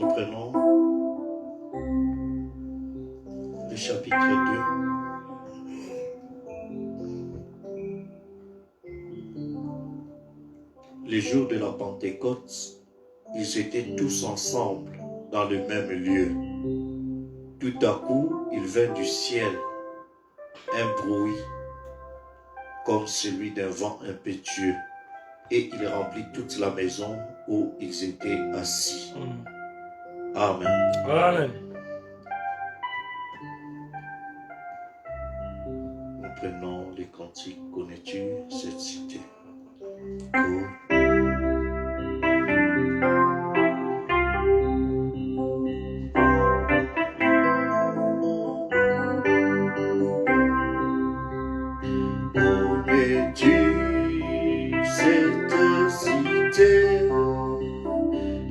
Nous prenons le chapitre 2. Les jours de la Pentecôte, ils étaient tous ensemble dans le même lieu. Tout à coup, il vint du ciel un bruit comme celui d'un vent impétueux, et il remplit toute la maison où ils étaient assis. Amen. Amen. Nous prenons les cantiques. Connais-tu cette cité?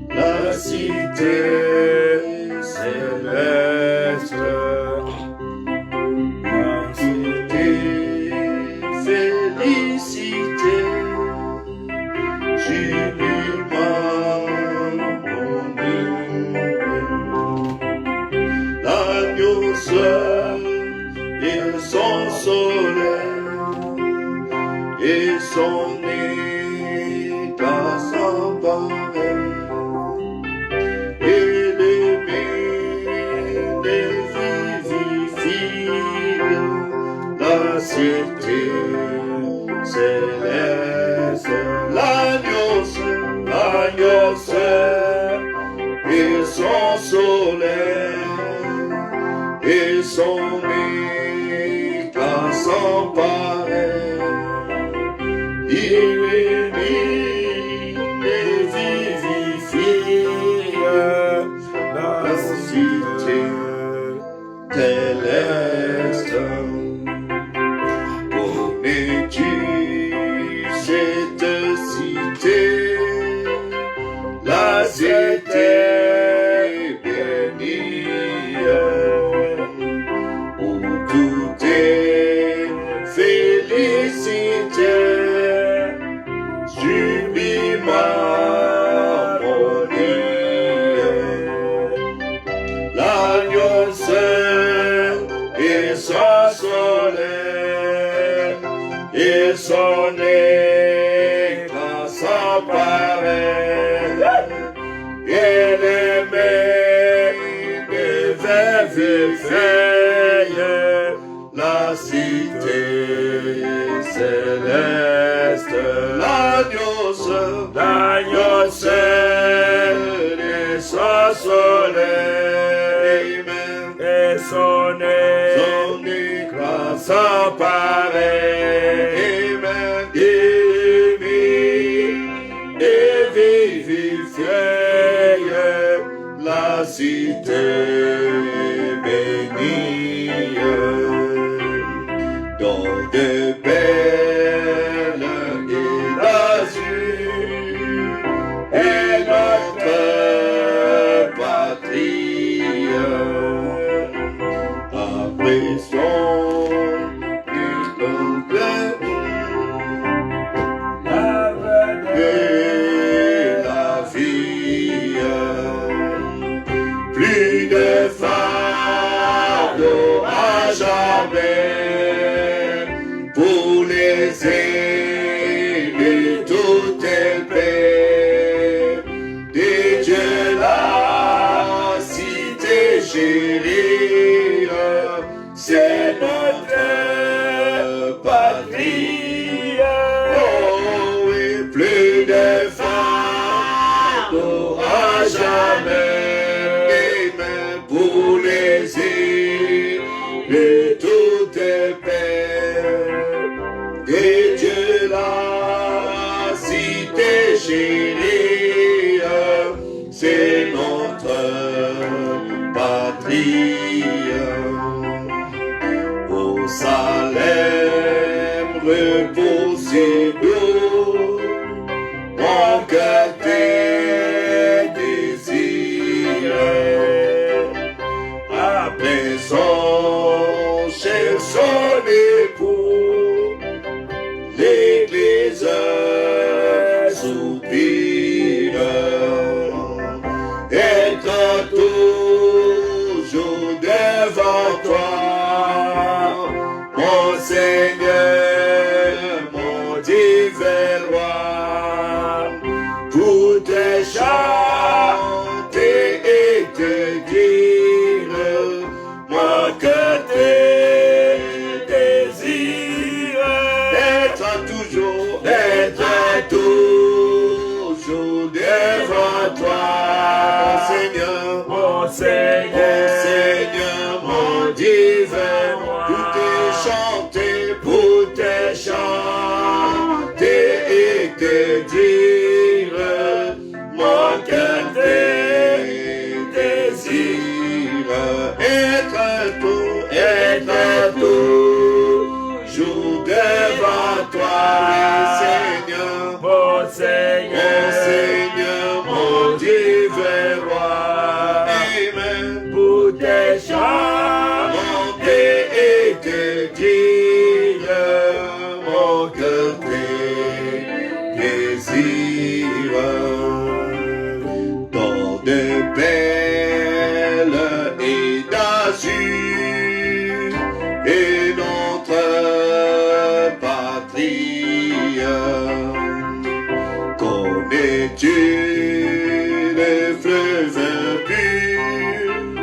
La cité céleste, la cité félicité, jubilement l'agneau seul et son soleil et son état sans pareil. La cité céleste, l'agneau seul, et son soleil, et son état sans pareil. Illumine et vivifie la cité céleste. Cette cité, la cité bénie, où tout est félicité, sublime harmonie. L'agneau seul et son soleil et son éclat sans pareil, et les mains des verts et feuilles, la cité céleste, l'agneau seul et son soleil, et son éclat sans pareil. La cité bénie, dans de perles et d'azur, et notre patrie, après son plus de fardeau à jamais pour les aider, tout est paix. Des dieux la cité chérie, c'est notre patrie. Oh, et plus de fardeau à jamais. Pour les îles, tout est paix. Et Dieu la cité chérie, c'est notre patrie. Au Salem repose doux, mon cœur tes désirs. chanter et te dire mon cœur te désire. Être toujours devant toi, mon Seigneur, mon divin roi. Pour te chanter et te dire mon cœur désire. Être toujours devant toi, mon Seigneur, mon divin roi. Amen. Pour te chanter et te dire mon cœur désire. Dans de perles et d'azur et notre patrie. Connais-tu les fleuves purs,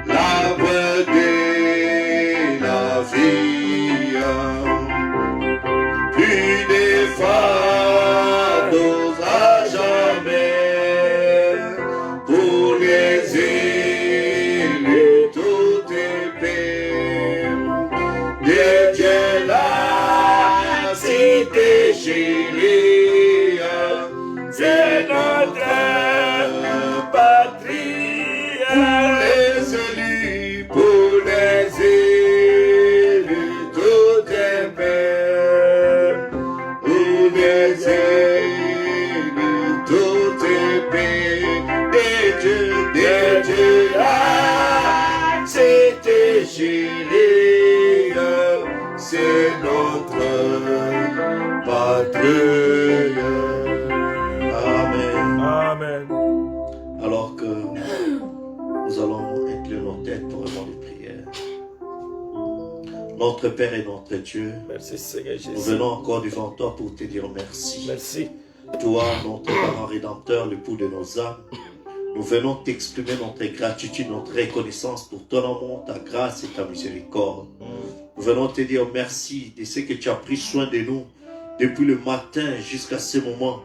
l'arbre de la vie, plus des fardeaux à jamais pour les élus tout épais. Des dieux la cité chérie, c'est notre patrie. Pour les élus tout épais. Pour les élus tout épais. Des dieux là, c'était chérie, c'est notre patrie. Amen. Amen. Alors que nous allons incliner nos têtes pour un moment de prière. Notre Père et notre Dieu, Merci Seigneur nous Jésus. venons encore devant toi pour te dire merci. Merci. Toi, notre parent rédempteur, l'époux de nos âmes, nous venons t'exprimer notre gratitude, notre reconnaissance pour ton amour, ta grâce et ta miséricorde. Nous venons te dire merci de ce que tu as pris soin de nous depuis le matin jusqu'à ce moment.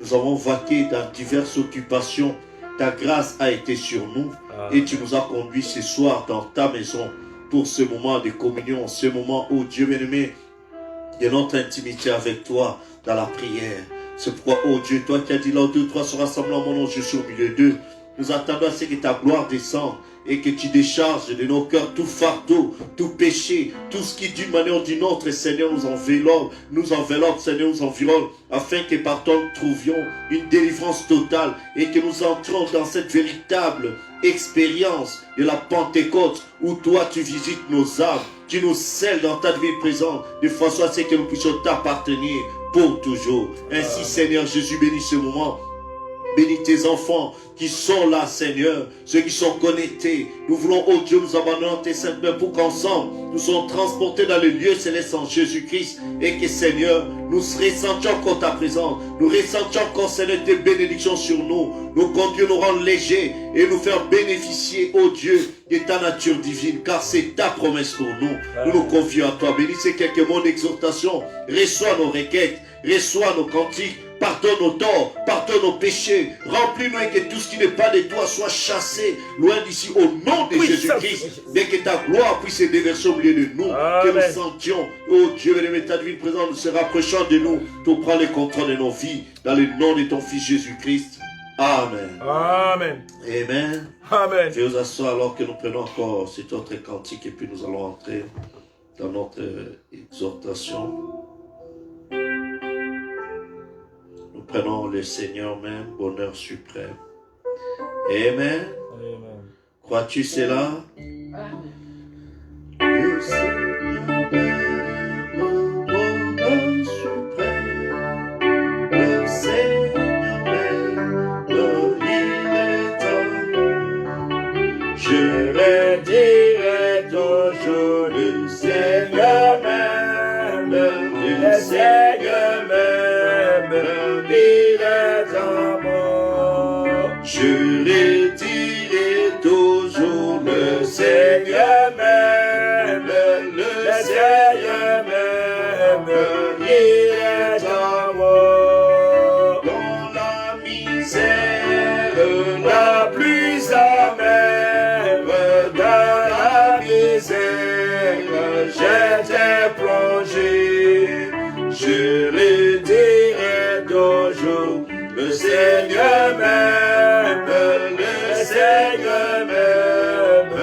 Nous avons vaqué dans diverses occupations. Ta grâce a été sur nous et tu nous as conduits ce soir dans ta maison pour ce moment de communion, ce moment où Dieu bien-aimé, de notre intimité avec toi dans la prière. C'est pourquoi, oh Dieu, toi qui as dit là où 2 ou 3 se rassemblent en mon nom, je suis au milieu d'eux. Nous attendons à ce que ta gloire descende et que tu décharges de nos cœurs tout fardeau, tout péché, tout ce qui d'une manière ou d'une autre, Seigneur, nous enveloppe, Seigneur, nous environne, afin que par toi nous trouvions une délivrance totale et que nous entrons dans cette véritable expérience de la Pentecôte où toi tu visites nos âmes, tu nous scelles dans ta divine présence, de façon à ce que nous puissions t'appartenir pour toujours. Ainsi, Seigneur Jésus, bénis ce moment. Bénis tes enfants qui sont là, Seigneur, ceux qui sont connectés. Nous voulons, oh Dieu, nous abandonner tes saintes mains pour qu'ensemble, nous soyons transportés dans le lieu céleste en Jésus-Christ et que, Seigneur, nous ressentions encore ta présence. Nous ressentions encore, Seigneur, tes bénédictions sur nous. Nous conduire, nous rendre légers et nous faire bénéficier, oh Dieu, de ta nature divine, car c'est ta promesse pour nous. Nous nous confions à toi. Bénis ces quelques mots d'exhortation. Reçois nos requêtes, reçois nos cantiques. Pardonne nos torts, pardonne nos péchés, remplis-nous et que tout ce qui n'est pas de toi soit chassé loin d'ici au nom de Jésus-Christ. Dès que ta gloire puisse se déverser au milieu de nous, que nous sentions, oh Dieu, ta divine présence, nous se rapprochant de nous pour prendre le contrôle de nos vies dans le nom de ton Fils Jésus-Christ. Amen. Amen. Amen. Amen. Je vous assois alors que nous prenons encore cet autre cantique et puis nous allons entrer dans notre exhortation. Nous prenons le Seigneur même, bonheur suprême. Amen. Amen. Crois-tu cela? Amen. Le Seigneur même, bonheur suprême. Le Seigneur même, il est amour. Je le dirai toujours, le Seigneur même, le Seigneur même. Il est amour. Je redirai toujours le Seigneur même, le Seigneur même, il est amour. Dans la misère la plus amère, dans la misère, j'étais plongé. Je le dirai toujours, le Seigneur même, le Seigneur même,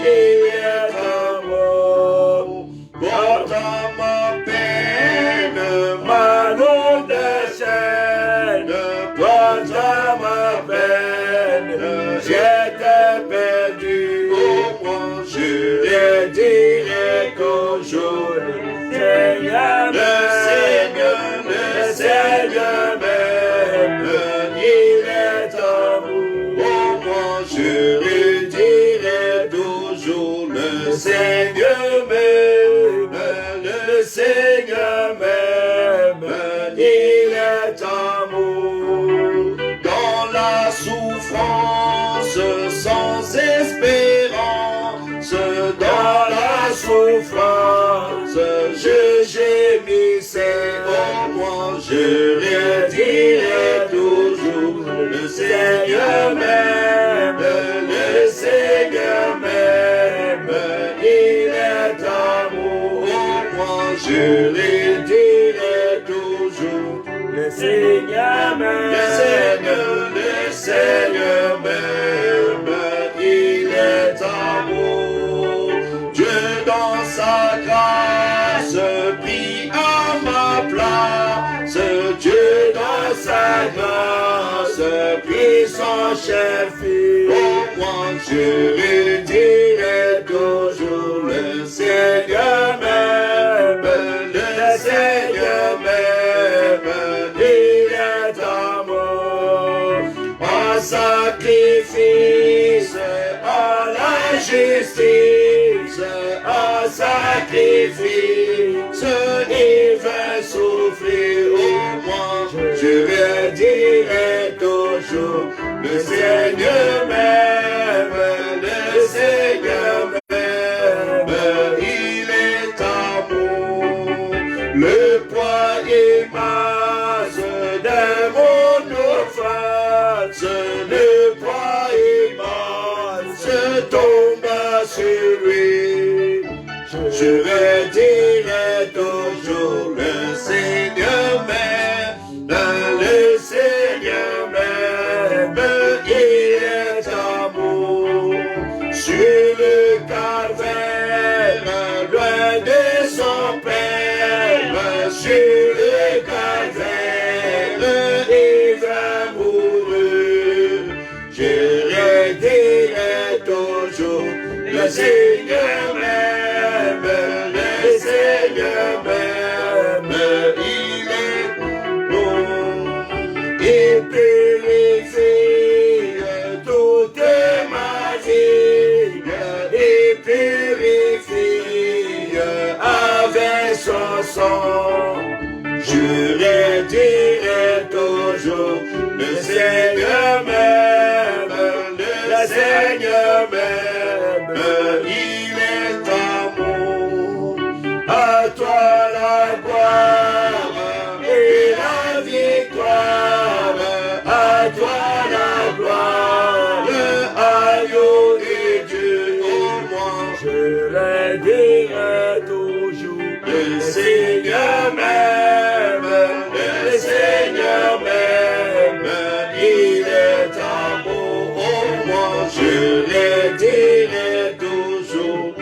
il est amour. Portant ma peine, ma lourde chaîne, portant ma peine, j'étais perdu. Au moins je le dirai toujours, le Seigneur même, le Seigneur même, il est amour. Au moins je redirai toujours, le Seigneur même, le Seigneur même, il est amour. Dans la souffrance sans espérance, dans la souffrance je gémissais. Au moins je redirai toujours, le Seigneur même, le Seigneur même, il est amour. Au moins je redirai toujours, le Seigneur même, le Seigneur même, il est amour. Dieu dans sa grâce pris à ma place, Dieu dans sa grâce pris son cher fils. Au moins je redirai toujours, le Seigneur même, le Seigneur même, il est amour. En sacrifice, en la justice, en sacrifice, il veut souffrir. Au moins je redirai toujours, le Seigneur même, le Seigneur même, il est amour. Le poids immense de mon offense, le poids immense tombe sur lui. Je redirai toujours, le Seigneur même, le Seigneur même, il est amour. Sur le calvaire, loin de son Père, sur le calvaire, il va mourir. Je redirai toujours, le Seigneur même, le Seigneur même, il est bon. Il purifie toute ma vie, il purifie avec son sang. Je redirai toujours, le Seigneur même, le Seigneur même, il est amour. À toi la gloire et la victoire, à toi la gloire, agneau de Dieu. Au moins je le dirai toujours, le Seigneur même, le Seigneur même, il est amour. Au moins je le dirai toujours,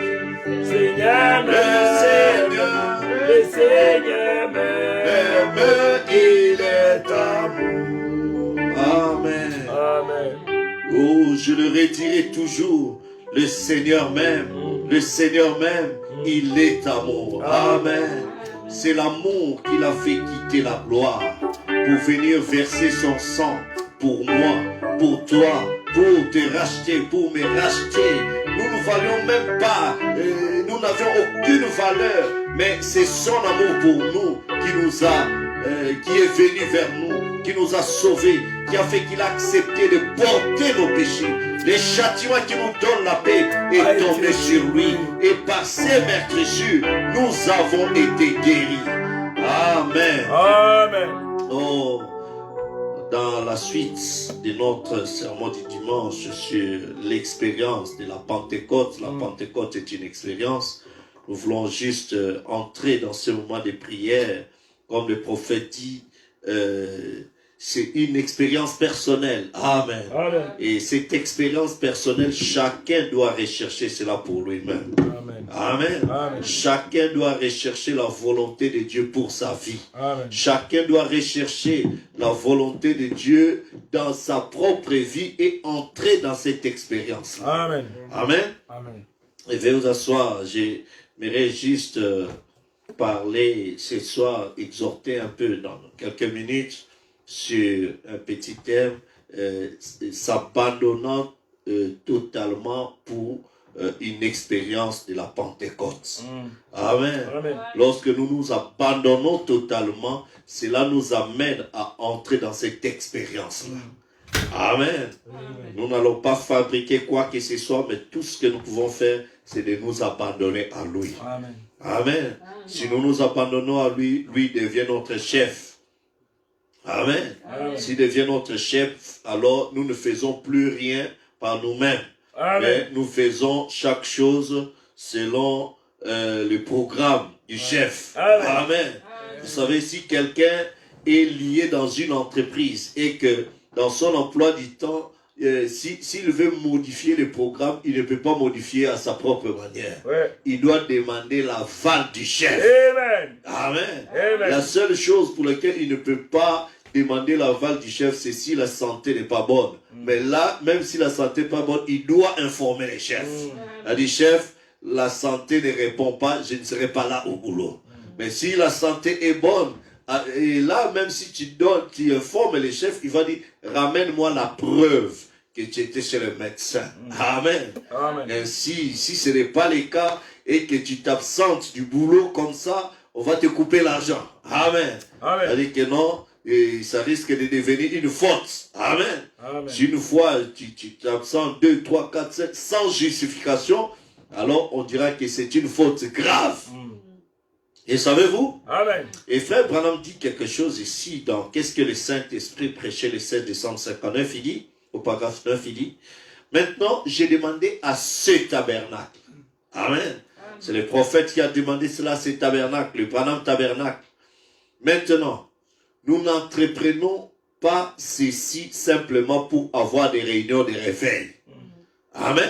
Seigneur même, le Seigneur même, il est amour. Amen. Amen. Oh, je le redirai toujours, le Seigneur même, le Seigneur même, il est amour. Amen. C'est l'amour qui l'a fait quitter la gloire pour venir verser son sang pour moi, pour toi, pour te racheter, pour me racheter. Nous ne valions même pas, nous n'avions aucune valeur, mais c'est son amour pour nous qui nous a, qui est venu vers nous, qui nous a sauvés, qui a fait qu'il a accepté de porter nos péchés. Le châtiment qui nous donne la paix est tombé sur lui. Et par ses meurtrissures, nous avons été guéris. Amen. Amen. Oh, dans la suite de notre sermon du dimanche sur l'expérience de la Pentecôte, la Pentecôte est une expérience. Nous voulons juste entrer dans ce moment de prière. Comme le prophète dit, c'est une expérience personnelle. Amen. Amen. Et cette expérience personnelle, chacun doit rechercher cela pour lui-même. Amen. Amen. Amen. Chacun doit rechercher la volonté de Dieu pour sa vie. Amen. Chacun doit rechercher la volonté de Dieu dans sa propre vie et entrer dans cette expérience. Amen. Amen. Amen. Et veuillez vous asseoir. J'aimerais juste parler ce soir, exhorter un peu dans quelques minutes sur un petit thème, s'abandonnant totalement pour une expérience de la Pentecôte. Amen. Amen. Lorsque nous nous abandonnons totalement, cela nous amène à entrer dans cette expérience-là. Amen. Nous n'allons pas fabriquer quoi que ce soit, mais tout ce que nous pouvons faire, c'est de nous abandonner à lui. Amen. Amen. Si nous nous abandonnons à lui, lui devient notre chef. Amen. Amen. S'il devient notre chef, alors nous ne faisons plus rien par nous-mêmes. Amen. Mais nous faisons chaque chose selon le programme du chef. Amen. Amen. Vous savez, si quelqu'un est lié dans une entreprise et que dans son emploi du temps, s'il veut modifier le programme, il ne peut pas modifier à sa propre manière. Ouais. Il doit demander l'aval du chef. Amen. Amen. Amen. La seule chose pour laquelle il ne peut pas demander l'aval du chef, c'est si la santé n'est pas bonne. Mais là, même si la santé n'est pas bonne, il doit informer les chefs. Il a dit, chef, la santé ne répond pas, je ne serai pas là au boulot. Mais si la santé est bonne, et là, même si tu informes les chefs, il va dire, ramène-moi la preuve que tu étais chez le médecin. Amen. Amen. Ainsi, si ce n'est pas le cas et que tu t'absentes du boulot comme ça, on va te couper l'argent. Amen. Amen. C'est-à-dire que non, et ça risque de devenir une faute. Amen. Amen. Si une fois tu t'absentes 2, 3, 4, 7 sans justification, alors on dira que c'est une faute grave. Et savez-vous? Amen. Et frère Branham dit quelque chose ici dans Qu'est-ce que le Saint-Esprit prêchait le 16 décembre 59, il dit, au paragraphe 9, il dit, maintenant j'ai demandé à ce tabernacle. Amen. C'est le prophète qui a demandé cela à ce tabernacle, le Branham tabernacle. Maintenant, nous n'entreprenons pas ceci simplement pour avoir des réunions de réveil. Amen.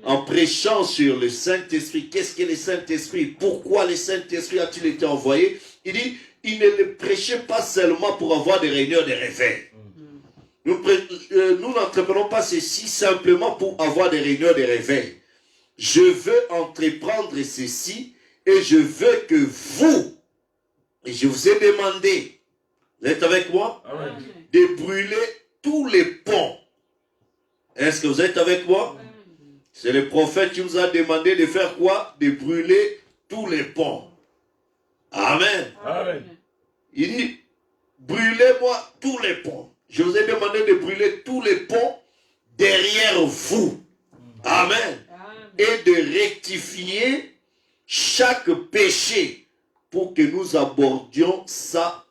En prêchant sur le Saint-Esprit, qu'est-ce que le Saint-Esprit? Pourquoi le Saint-Esprit a-t-il été envoyé? Il dit, il ne le prêchait pas seulement pour avoir des réunions de réveil. Nous n'entreprenons pas ceci simplement pour avoir des réunions de réveil. Je veux entreprendre ceci et je veux que vous, et je vous ai demandé, vous êtes avec moi? Amen. De brûler tous les ponts. Est-ce que vous êtes avec moi? C'est le prophète qui nous a demandé de faire quoi? De brûler tous les ponts. Amen. Amen. Il dit, brûlez-moi tous les ponts. Je vous ai demandé de brûler tous les ponts derrière vous. Amen. Et de rectifier chaque péché pour que nous abordions ça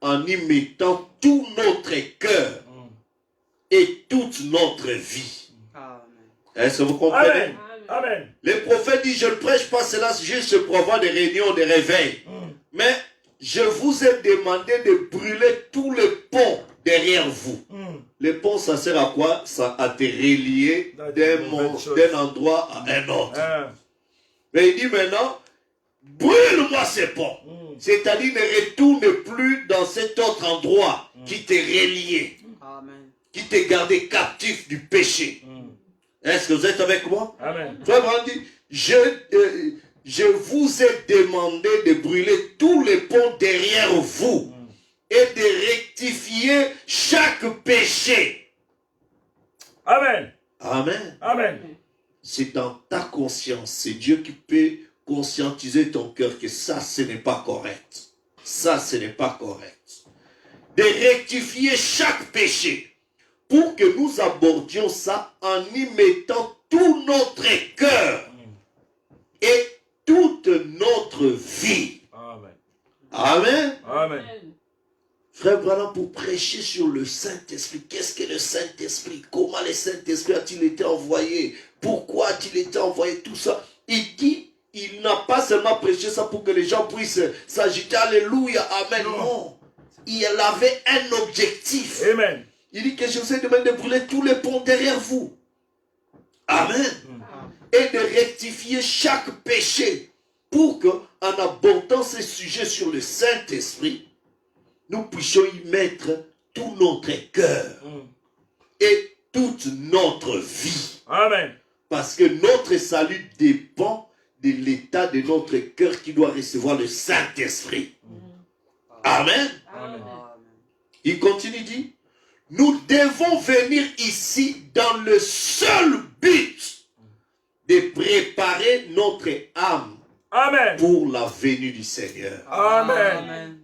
en y mettant tout notre cœur et toute notre vie. Est-ce que vous comprenez? Amen. Amen. Le prophète dit, je ne prêche pas cela juste pour avoir des réunions de réveil. Mais je vous ai demandé de brûler tous les ponts derrière vous. Les ponts, ça sert à quoi? Ça à te relier d'un endroit à un autre. Mais il dit maintenant, brûle-moi ces ponts. C'est-à-dire ne retourne plus dans cet autre endroit qui t'est relié, qui t'est gardé captif du péché. Est-ce que vous êtes avec moi? Amen. Frère Branham dit, je vous ai demandé de brûler tous les ponts derrière vous et de rectifier chaque péché. Amen. Amen. Amen. C'est dans ta conscience, c'est Dieu qui peut conscientiser ton cœur que ça, ce n'est pas correct. Ça, ce n'est pas correct. de rectifier chaque péché pour que nous abordions ça en y mettant tout notre cœur et toute notre vie. Amen. Amen. Amen. Frère Branham, pour prêcher sur le Saint-Esprit, qu'est-ce que le Saint-Esprit? Comment le Saint-Esprit a-t-il été envoyé? Pourquoi a-t-il été envoyé? Tout ça. Il dit, il n'a pas seulement prêché ça pour que les gens puissent s'agiter. Alléluia, Amen. Non. Il avait un objectif. Amen. Il dit que je vous ai demandé de brûler tous les ponts derrière vous. Amen. Et de rectifier chaque péché pour que, en abordant ces sujets sur le Saint-Esprit, nous puissions y mettre tout notre cœur et toute notre vie. Amen. Parce que notre salut dépend de l'état de notre cœur qui doit recevoir le Saint-Esprit. Amen. Amen. Il continue, dit, nous devons venir ici dans le seul but de préparer notre âme Amen. pour la venue du Seigneur. Amen.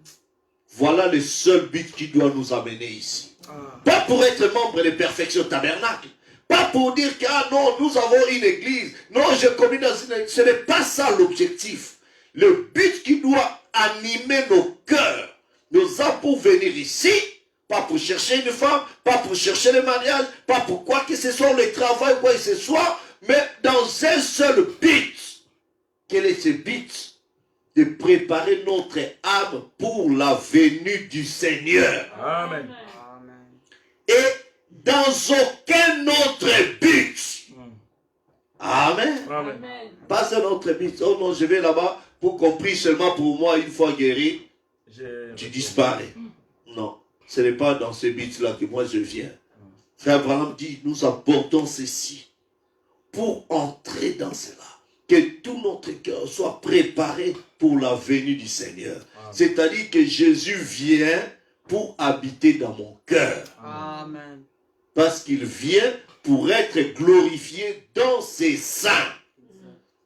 Voilà le seul but qui doit nous amener ici. Pas pour être membre de Perfection Tabernacle. Pas pour dire que, ah non, nous avons une église. Non, je communie dans une église. Ce n'est pas ça l'objectif. Le but qui doit animer nos cœurs, nos âmes pour venir ici, pas pour chercher une femme, pas pour chercher le mariage, pas pour quoi que ce soit, le travail, quoi que ce soit, mais dans un seul but. Quel est ce but? De préparer notre âme pour la venue du Seigneur. Amen. Et dans aucun autre but. Amen. Amen. Pas un autre but. Oh non, je vais là-bas pour qu'on prie seulement pour moi, une fois guéri, tu disparais. Non, ce n'est pas dans ce but-là que moi je viens. Frère Abraham dit, nous apportons ceci pour entrer dans cela. Que tout notre cœur soit préparé pour la venue du Seigneur. C'est-à-dire que Jésus vient pour habiter dans mon cœur. Amen. Parce qu'il vient pour être glorifié dans ses saints.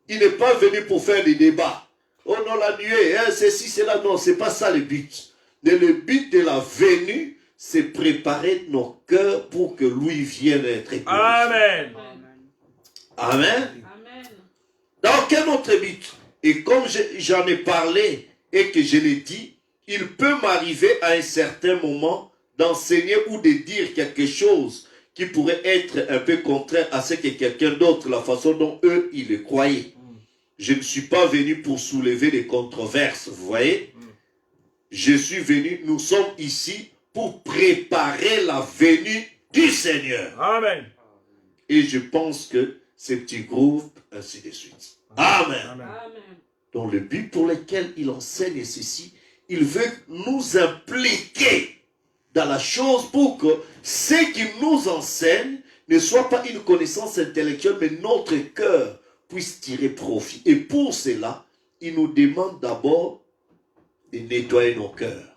Il n'est pas venu pour faire des débats. Oh non, la nuée, hein, ceci, cela. Non, ce n'est pas ça le but. Mais le but de la venue, c'est préparer nos cœurs pour que lui vienne être glorifié. Amen. Amen. Dans quel autre but? Et comme j'en ai parlé et que je l'ai dit, il peut m'arriver à un certain moment d'enseigner ou de dire quelque chose qui pourrait être un peu contraire à ce que quelqu'un d'autre, la façon dont eux, ils le croyaient. Je ne suis pas venu pour soulever des controverses, vous voyez? Je suis venu, nous sommes ici pour préparer la venue du Seigneur. Amen. Et je pense que ces petits groupes, ainsi de suite. Amen. Amen. Donc le but pour lequel il enseigne ceci, il veut nous impliquer dans la chose pour que ce qu'il nous enseigne ne soit pas une connaissance intellectuelle, mais notre cœur puisse tirer profit. Et pour cela, il nous demande d'abord de nettoyer nos cœurs.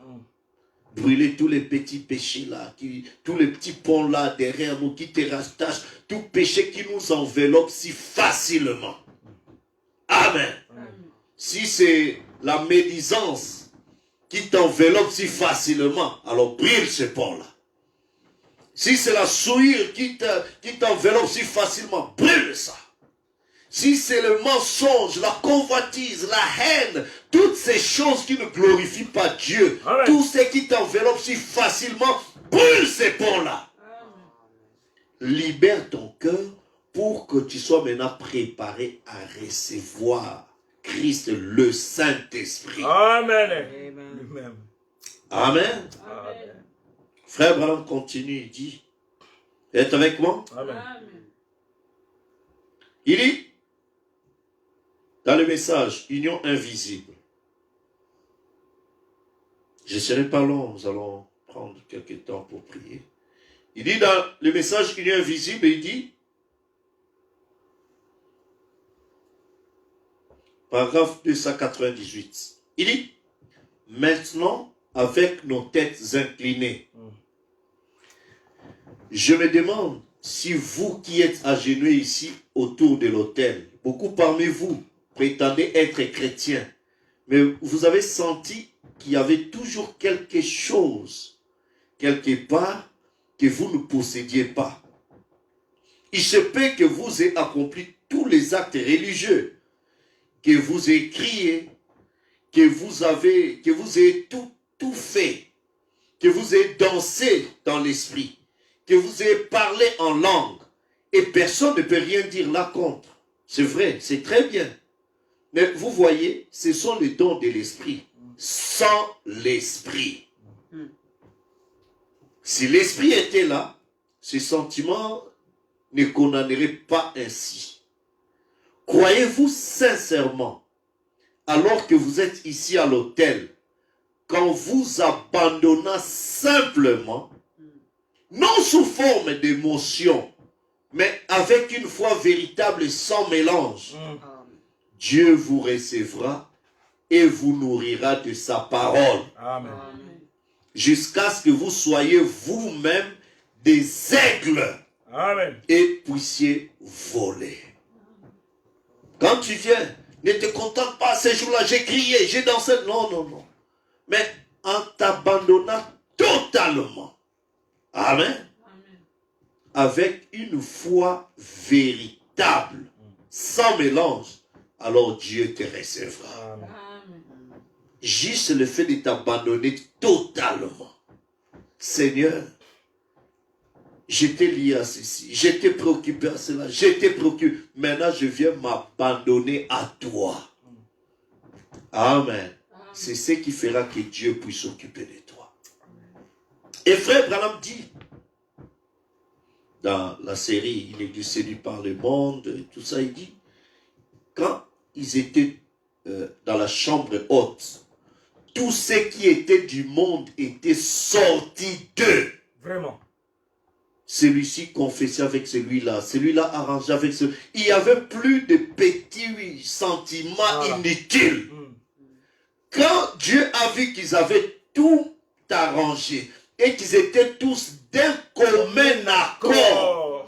Brûler tous les petits péchés là, tous les petits ponts là derrière nous qui te rattachent, tout péché qui nous enveloppe si facilement. Amen. Si c'est la médisance qui t'enveloppe si facilement, alors brûle ce pont-là. Si c'est la souillure qui t'enveloppe si facilement, brûle ça. Si c'est le mensonge, la convoitise, la haine, toutes ces choses qui ne glorifient pas Dieu, Amen. tout ce qui t'enveloppe si facilement, brûle ces ponts-là. Libère ton cœur pour que tu sois maintenant préparé à recevoir Christ, le Saint-Esprit. Amen. Amen. Lui-même. Amen. Amen. Frère Branham continue, il dit, êtes avec moi? Amen. Il dit, dans le message, union invisible. Je ne serai pas long, nous allons prendre quelques temps pour prier. Il dit dans le message union invisible, il dit, paragraphe 298, il dit, maintenant, avec nos têtes inclinées, je me demande si vous qui êtes agenouillés ici autour de l'autel, beaucoup parmi vous prétendez être chrétiens, mais vous avez senti qu'il y avait toujours quelque chose quelque part que vous ne possédiez pas. Il se peut que vous ayez accompli tous les actes religieux, que vous ayez crié, que vous ayez tout fait, que vous ayez dansé dans l'esprit, que vous ayez parlé en langue, et personne ne peut rien dire là contre. C'est vrai, c'est très bien. Mais vous voyez, ce sont les dons de l'esprit. Sans l'esprit. Si l'esprit était là, ces sentiments ne condamneraient pas ainsi. Croyez-vous sincèrement, alors que vous êtes ici à l'autel, qu'en vous abandonnant simplement, non sous forme d'émotion, mais avec une foi véritable et sans mélange, Dieu vous recevra et vous nourrira de sa parole. Amen. Jusqu'à ce que vous soyez vous-même des aigles. Amen. Et puissiez voler. Quand tu viens, ne te contente pas ces jours-là, j'ai crié, j'ai dansé. Non, non, non. Mais en t'abandonnant totalement. Amen. Avec une foi véritable, sans mélange, alors Dieu te recevra. Amen. Juste le fait de t'abandonner totalement. Seigneur, j'étais lié à ceci, j'étais préoccupé à cela, j'étais préoccupé. Maintenant, je viens m'abandonner à toi. Amen. C'est ce qui fera que Dieu puisse s'occuper de toi. Et frère Branham dit, dans la série, il est séduit par le monde, et tout ça, il dit, quand ils étaient dans la chambre haute, tout ce qui était du monde était sorti d'eux. Vraiment. Celui-ci confessait avec celui-là, celui-là arrangeait avec celui-là. Il n'y avait plus de petits sentiments inutiles. Quand Dieu a vu qu'ils avaient tout arrangé et qu'ils étaient tous d'un commun accord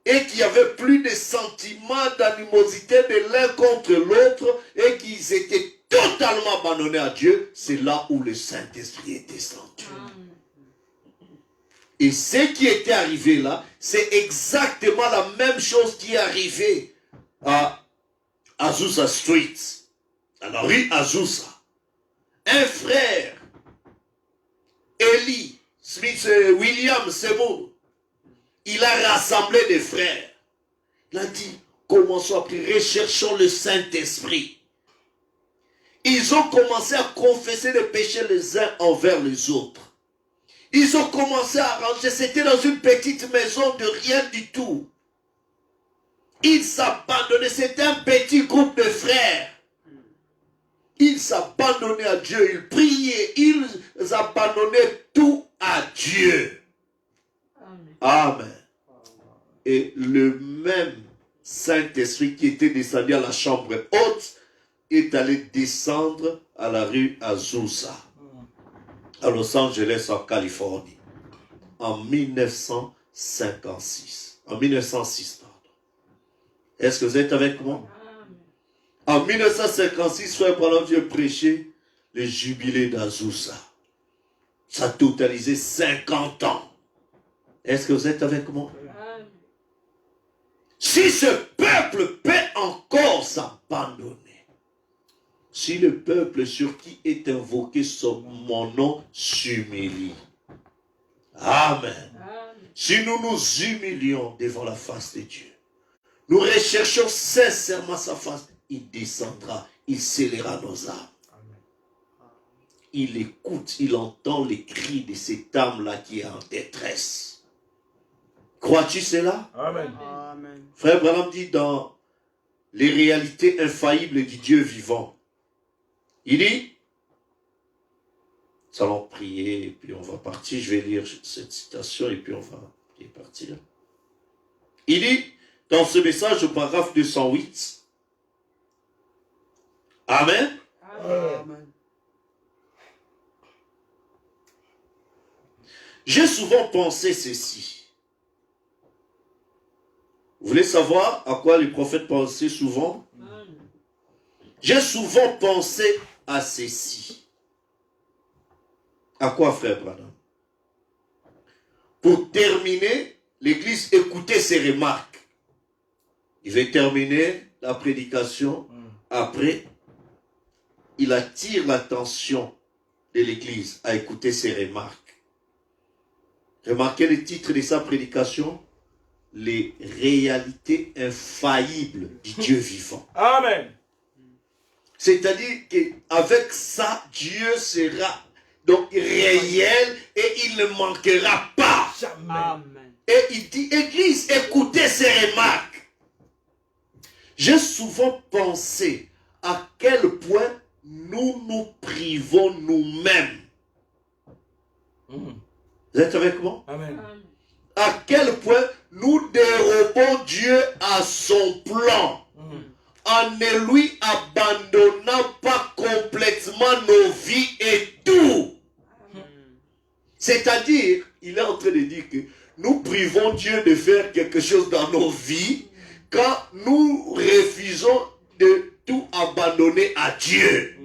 et qu'il n'y avait plus de sentiments d'animosité de l'un contre l'autre et qu'ils étaient totalement abandonnés à Dieu, c'est là où le Saint-Esprit est descendu. Et ce qui était arrivé là, c'est exactement la même chose qui est arrivée à Azusa Street, à la rue Azusa. Un frère, Eli Smith William Seymour, il a rassemblé des frères. Il a dit, commençons à prier, recherchons le Saint-Esprit. Ils ont commencé à confesser les péchés les uns envers les autres. Ils ont commencé à arranger. C'était dans une petite maison de rien du tout. Ils s'abandonnaient. C'était un petit groupe de frères. Ils s'abandonnaient à Dieu. Ils priaient. Ils abandonnaient tout à Dieu. Amen. Et le même Saint-Esprit qui était descendu à la chambre haute est allé descendre à la rue Azusa, à Los Angeles, en Californie, en 1956. En 1906, pardon. Est-ce que vous êtes avec moi? En 1956, frère Branham vient prêcher le jubilé d'Azusa. Ça a totalisé 50 ans. Est-ce que vous êtes avec moi? Si ce peuple peut encore s'abandonner, si le peuple sur qui est invoqué mon nom s'humilie. Amen. Si nous nous humilions devant la face de Dieu, nous recherchons sincèrement sa face, il descendra, il scellera nos âmes. Il écoute, il entend les cris de cette âme-là qui est en détresse. Crois-tu cela? Amen. Frère Branham dit dans les réalités infaillibles du Dieu vivant, il dit, nous allons prier et puis on va partir. Je vais lire cette citation et puis on va partir. Il dit, dans ce message au paragraphe 208, Amen. Amen. J'ai souvent pensé ceci. Vous voulez savoir à quoi les prophètes pensaient souvent? J'ai souvent pensé à ceci. À quoi, frère Branham? Pour terminer, l'église écoutait ses remarques. Il va terminer la prédication. Après, il attire l'attention de l'église à écouter ses remarques. Remarquez le titre de sa prédication, les réalités infaillibles du Dieu vivant. Amen. C'est-à-dire qu'avec ça, Dieu sera donc réel et il ne manquera pas. Amen. Et il dit, Église, écoutez ces remarques. J'ai souvent pensé à quel point nous nous privons nous-mêmes. Vous êtes avec moi? Amen. À quel point nous dérobons Dieu à son plan. En ne lui abandonnant pas complètement nos vies et tout. C'est-à-dire, il est en train de dire que nous privons Dieu de faire quelque chose dans nos vies quand nous refusons de tout abandonner à Dieu.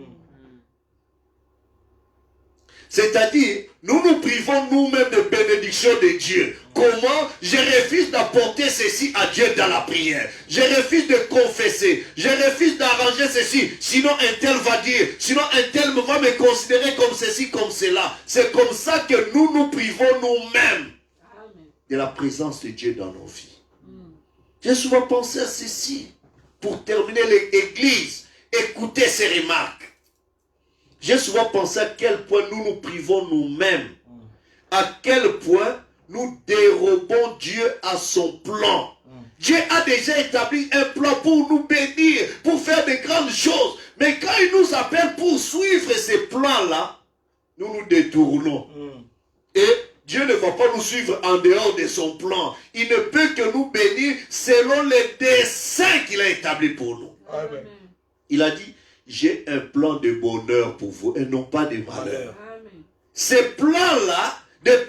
C'est-à-dire, nous nous privons nous-mêmes de bénédiction de Dieu. Comment? Je refuse d'apporter ceci à Dieu dans la prière. Je refuse de confesser. Je refuse d'arranger ceci. Sinon un tel va dire. Sinon un tel va me considérer comme ceci, comme cela. C'est comme ça que nous nous privons nous-mêmes de la présence de Dieu dans nos vies. J'ai souvent pensé à ceci. Pour terminer l'église, écoutez ces remarques. J'ai souvent pensé à quel point nous nous privons nous-mêmes. À quel point nous dérobons Dieu à son plan. Dieu a déjà établi un plan pour nous bénir, pour faire de grandes choses. Mais quand il nous appelle pour suivre ces plans-là, nous nous détournons. Et Dieu ne va pas nous suivre en dehors de son plan. Il ne peut que nous bénir selon les desseins qu'il a établis pour nous. Amen. Il a dit, j'ai un plan de bonheur pour vous et non pas de malheur. Ces plans-là,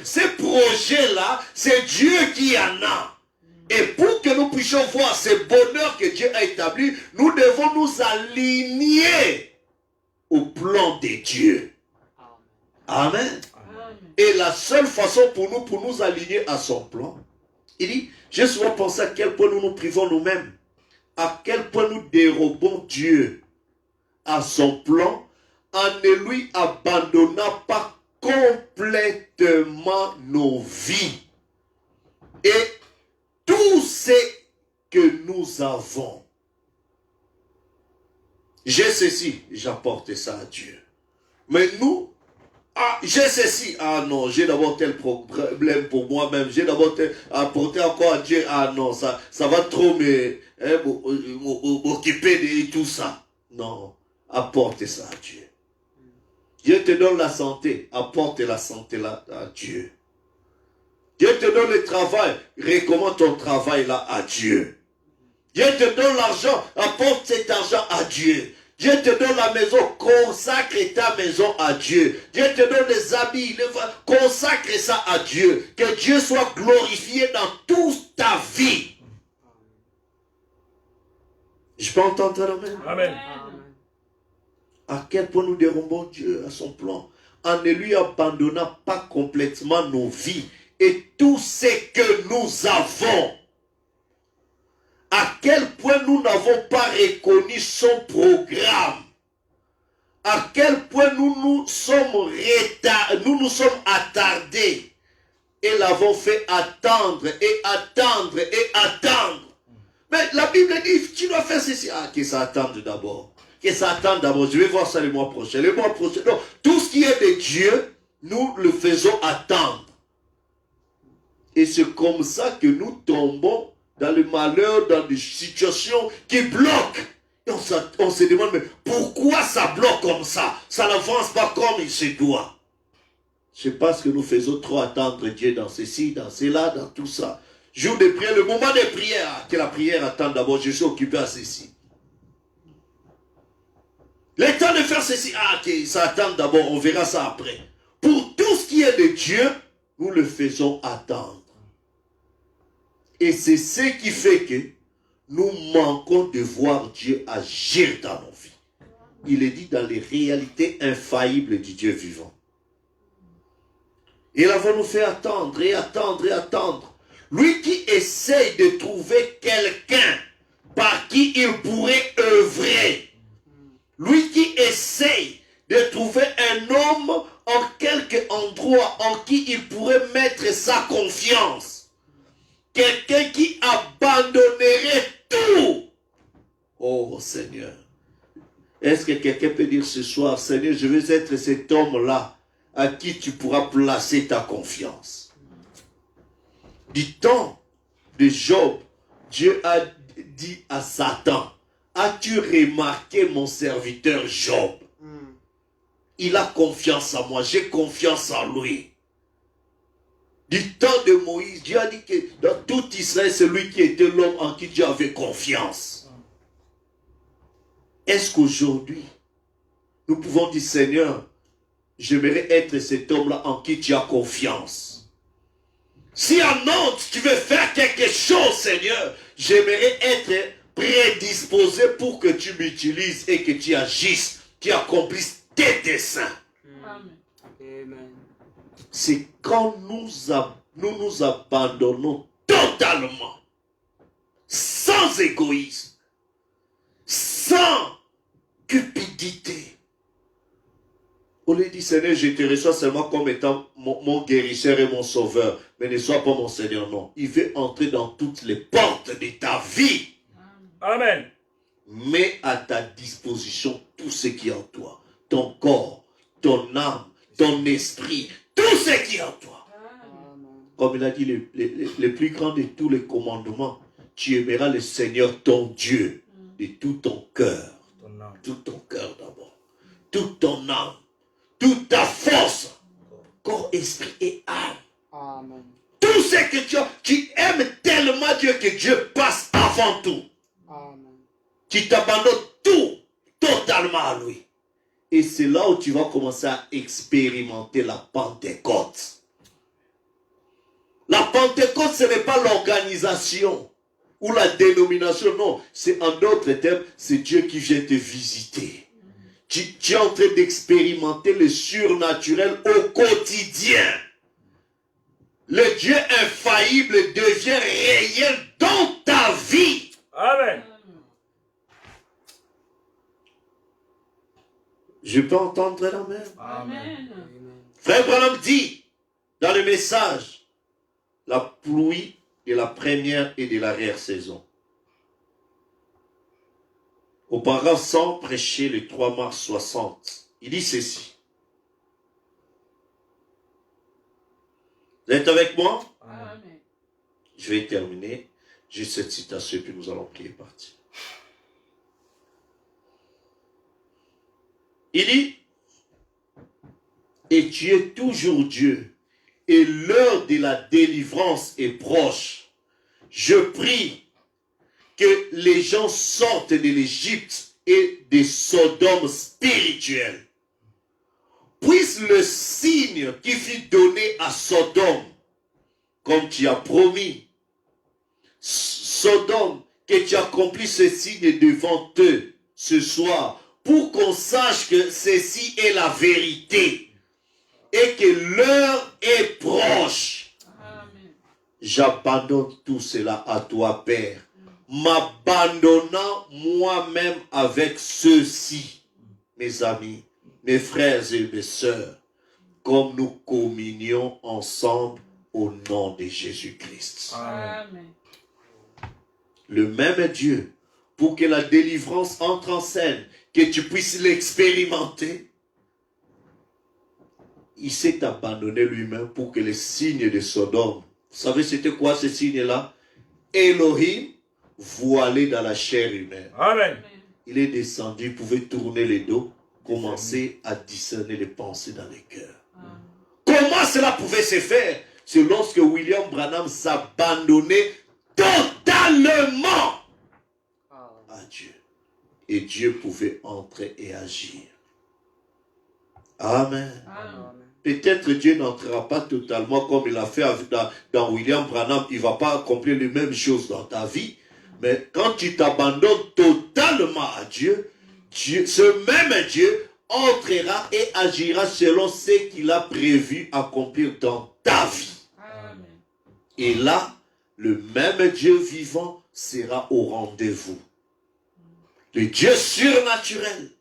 ces projets-là, c'est Dieu qui en a. Et pour que nous puissions voir ce bonheur que Dieu a établi, nous devons nous aligner au plan de Dieu. Amen. Et la seule façon pour nous aligner à son plan, il dit, j'ai souvent pensé à quel point nous nous privons nous-mêmes, à quel point nous dérobons Dieu à son plan en ne lui abandonnant pas complètement nos vies et tout ce que nous avons. J'ai ceci, j'apporte ça à Dieu. Mais nous, j'ai ceci, non, j'ai d'abord tel problème pour moi-même, j'ai d'abord apporter encore à Dieu, non, ça va trop m'occuper de tout ça. Non. Apporte ça à Dieu. Dieu te donne la santé. Apporte la santé là à Dieu. Dieu te donne le travail. Recommande ton travail là à Dieu. Dieu te donne l'argent. Apporte cet argent à Dieu. Dieu te donne la maison. Consacre ta maison à Dieu. Dieu te donne les habits. Consacre ça à Dieu. Que Dieu soit glorifié dans toute ta vie. Je peux entendre amen. Amen. À quel point nous dérobons Dieu à son plan en ne lui abandonnant pas complètement nos vies et tout ce que nous avons. À quel point nous n'avons pas reconnu son programme. À quel point nous nous sommes attardés et l'avons fait attendre et attendre et attendre. Mais la Bible dit, tu dois faire ceci. Que ça attende d'abord. Que ça attend d'abord, je vais voir ça le mois prochain. Le mois prochain, donc, tout ce qui est de Dieu, nous le faisons attendre. Et c'est comme ça que nous tombons dans le malheur, dans des situations qui bloquent. Et on se demande, mais pourquoi ça bloque comme ça? Ça n'avance pas comme il se doit. C'est parce que nous faisons trop attendre Dieu dans ceci, dans cela, dans tout ça. Jour de prière, le moment de prière, que la prière attend d'abord, je suis occupé à ceci. Le temps de faire ceci, que ça attend d'abord, on verra ça après. Pour tout ce qui est de Dieu, nous le faisons attendre. Et c'est ce qui fait que nous manquons de voir Dieu agir dans nos vies. Il est dit dans les réalités infaillibles du Dieu vivant. Il va nous faire attendre et attendre et attendre. Lui qui essaye de trouver quelqu'un par qui il pourrait œuvrer. Lui qui essaye de trouver un homme en quelque endroit en qui il pourrait mettre sa confiance. Quelqu'un qui abandonnerait tout. Oh Seigneur. Est-ce que quelqu'un peut dire ce soir, Seigneur, je veux être cet homme-là à qui tu pourras placer ta confiance. Du temps de Job, Dieu a dit à Satan, as-tu remarqué mon serviteur Job? Il a confiance en moi, j'ai confiance en lui. Du temps de Moïse, Dieu a dit que dans tout Israël, c'est lui qui était l'homme en qui Dieu avait confiance. Est-ce qu'aujourd'hui, nous pouvons dire, Seigneur, j'aimerais être cet homme-là en qui tu as confiance. Si en Nantes, tu veux faire quelque chose, Seigneur, j'aimerais être prédisposé pour que tu m'utilises et que tu agisses, tu accomplisses tes desseins. Amen. C'est quand nous nous abandonnons totalement, sans égoïsme, sans cupidité. On lui dit, Seigneur, je te reçois seulement comme étant mon guérisseur et mon sauveur, mais ne sois pas mon Seigneur, non. Il veut entrer dans toutes les portes de ta vie. Amen. Mets à ta disposition tout ce qui est en toi. Ton corps, ton âme, ton esprit, tout ce qui est en toi. Comme il a dit, le plus grand de tous les commandements, tu aimeras le Seigneur ton Dieu de tout ton cœur. Tout ton cœur d'abord. Toute ton âme. Toute ta force. Corps, esprit et âme. Amen. Tout ce que tu aimes tellement Dieu que Dieu passe avant tout. Amen. Tu t'abandonnes tout totalement à lui. Et c'est là où tu vas commencer à expérimenter la Pentecôte. La Pentecôte, ce n'est pas l'organisation ou la dénomination, non. C'est en d'autres termes, c'est Dieu qui vient te visiter. Tu es en train d'expérimenter le surnaturel au quotidien. Le Dieu infaillible devient réel dans ta vie. Amen. Je peux entendre l'amen. Amen. Frère Branham dit dans le message, la pluie de la première et de l'arrière-saison. Auparavant, sans prêcher le 3 mars 60, il dit ceci. Vous êtes avec moi? Amen. Je vais terminer. Juste cette citation, puis nous allons prier partir. Il dit, et tu es toujours Dieu, et l'heure de la délivrance est proche. Je prie que les gens sortent de l'Égypte et des Sodomes spirituels. Puisse le signe qui fut donné à Sodome, comme tu as promis, Sodome, que tu accomplis ce signe devant eux ce soir, pour qu'on sache que ceci est la vérité et que l'heure est proche. Amen. J'abandonne tout cela à toi, Père, m'abandonnant moi-même avec ceux-ci, mes amis, mes frères et mes sœurs, comme nous communions ensemble au nom de Jésus-Christ. Amen. Le même Dieu, pour que la délivrance entre en scène, que tu puisses l'expérimenter, il s'est abandonné lui-même pour que les signes de Sodome, vous savez c'était quoi ces signes-là? Elohim voilé dans la chair humaine. Amen. Il est descendu, il pouvait tourner les dos, commencer à discerner les pensées dans les cœurs. Comment cela pouvait se faire? C'est lorsque William Branham s'abandonnait totalement à Dieu. Et Dieu pouvait entrer et agir. Amen. Amen. Peut-être Dieu n'entrera pas totalement comme il a fait dans William Branham. Il ne va pas accomplir les mêmes choses dans ta vie. Mais quand tu t'abandonnes totalement à Dieu, ce même Dieu entrera et agira selon ce qu'il a prévu accomplir dans ta vie. Amen. Et là, le même Dieu vivant sera au rendez-vous. Le Dieu surnaturel,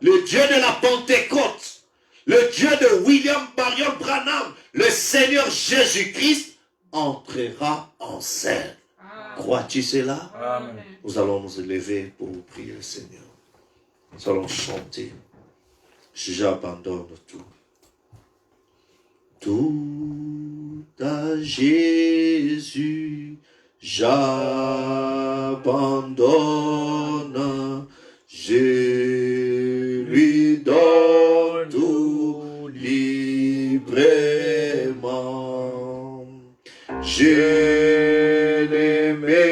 le Dieu de la Pentecôte, le Dieu de William Marion Branham, le Seigneur Jésus-Christ entrera en scène. Crois-tu cela? Amen. Nous allons nous élever pour prier le Seigneur. Nous allons chanter. J'abandonne tout. Tout à Jésus, j'abandonne. Je lui donne tout librement. Je l'aimerai,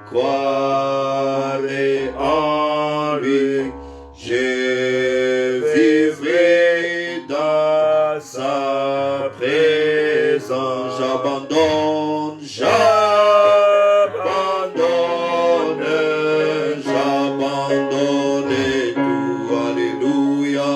croirai en lui. Je vivrai dans sa présence. J'abandonne, j'abandonne tout. Alléluia.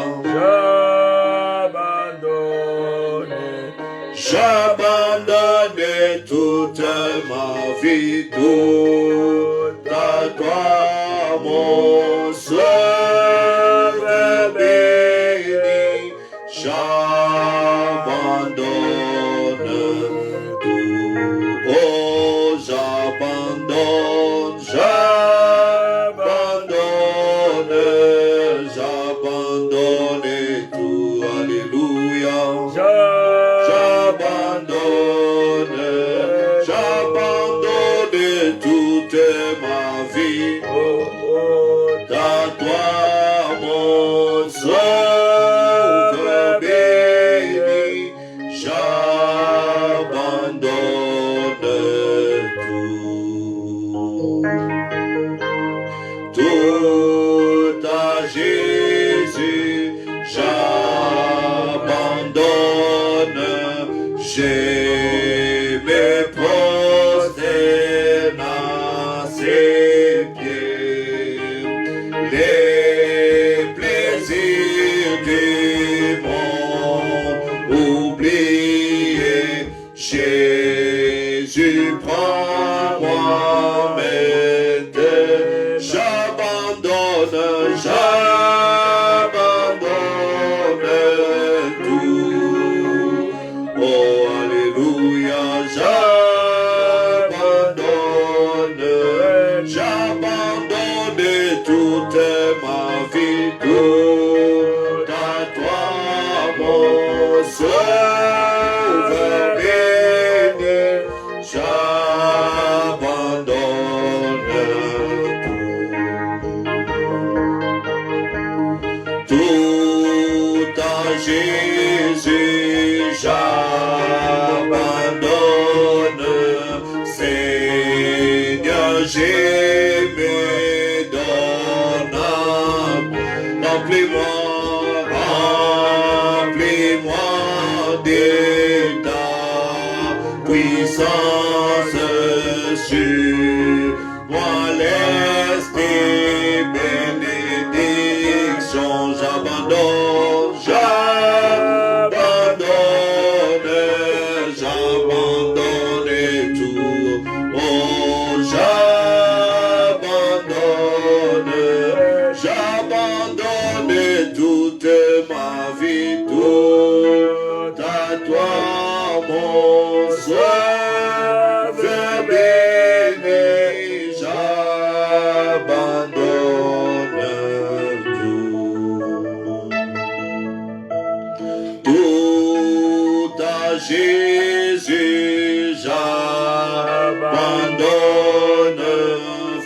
J'abandonne toute ma vie, tout à toi, mon Sauveur béni. J'abandonne tout, oh j'abandonne tout, alléluia. J'abandonne toute ma vie, à toi, mon Sauveur béni. J'abandonne tout à Jésus. J'abandonne, je me prosterne à ses pieds. Les plaisirs du monde oubliés, Jésus prend moi maintenant. J'abandonne tout. Oh alléluia, j'abandonne toute ma vie, tout à toi, mon Sauveur béni. J'abandonne tout à Jésus, j'abandonne. Seigneur, je me donne. Remplis-moi de ta puissance sur moi, l'esprit bénédiction. J'abandonne tout. Oh, j'abandonne toute ma vie, tout à toi, mon Sauveur béni. J'abandonne tout à Jésus, j'abandonne.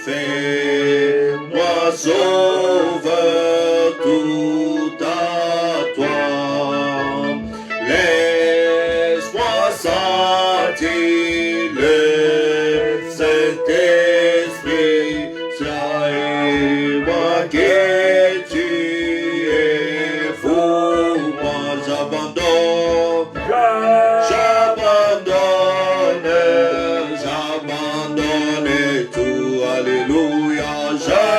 Fais-moi sauveur, tout à toi. Laisse-moi sentir le Saint-Esprit. Sais-moi que tu es fou. Moi j'abandonne tout. Alléluia. J'abandonne